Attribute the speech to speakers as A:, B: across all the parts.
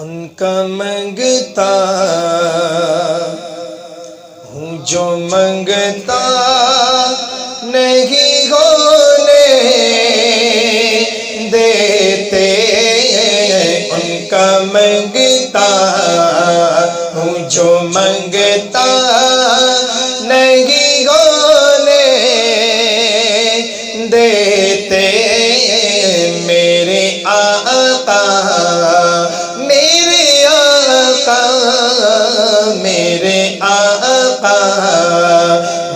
A: ان کا منگتا ہوں جو منگتا نہیں ہونے دیتے، ان کا منگتا ہوں جو منگتا نہیں ہونے دیتے، میرے آقا میرے آقا میرے آقا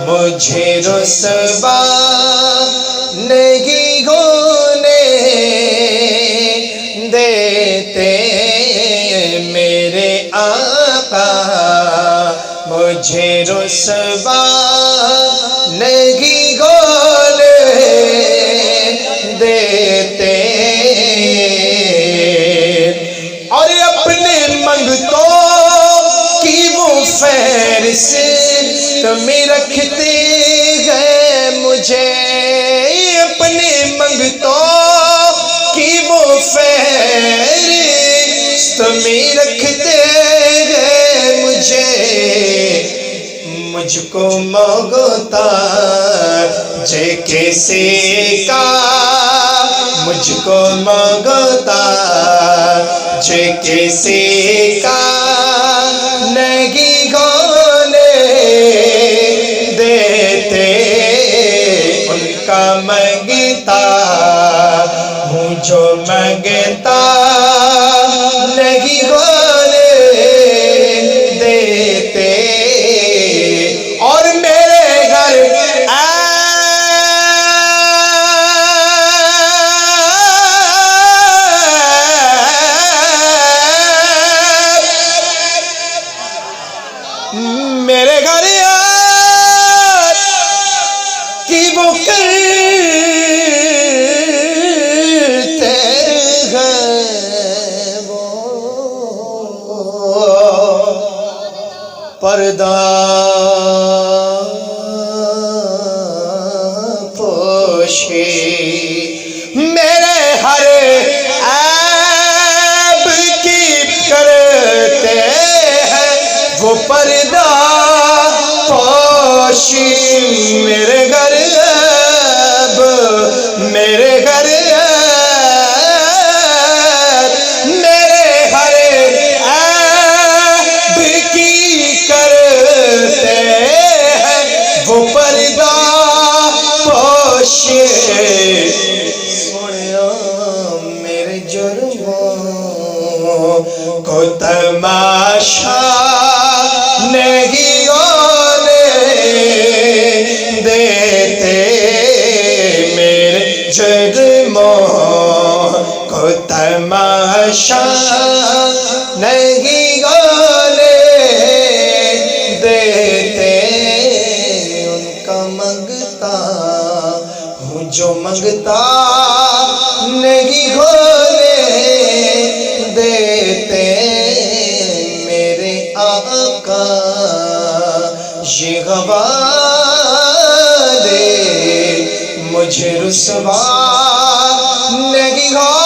A: مجھے رسوا نہیں ہونے دیتے، میرے آقا مجھے رسوا نہیں ہونے دیتے، اور اپنے منگتوں کی وہ فہرست میں رکھتے ہیں مجھے، اپنے منگتوں کی وہ فہرست میں رکھتے ہیں مجھے، مجھ کو مانگتا جے کسی کا، مجھ کو مانگتا جے کسی کا نہیں ہونے دیتے، ان کا منگتا ہوں جو منگتا نہیں ہونے دیتے، اور میرے گھر میرے گھر کی وہ کرتے ہیں وہ پردہ پوشی، میرے ہر عیب کی کرتے ہیں وہ پردہ پوشی، میرے گھر عیب میرے گھر عیب میرے ہر عیب کی کرتے ہیں وہ پردہ پوشی، سنیا میرے جرموں کو تماشا نہیں ہونے دیتے، میرے جرموں کو تماشا نہیں ہونے دیتے، ان کا منگتا ہوں جو منگتا نہیں ہونے دیتے، میرے آقا یہ حوالے مجھے رسوا نہیں ہو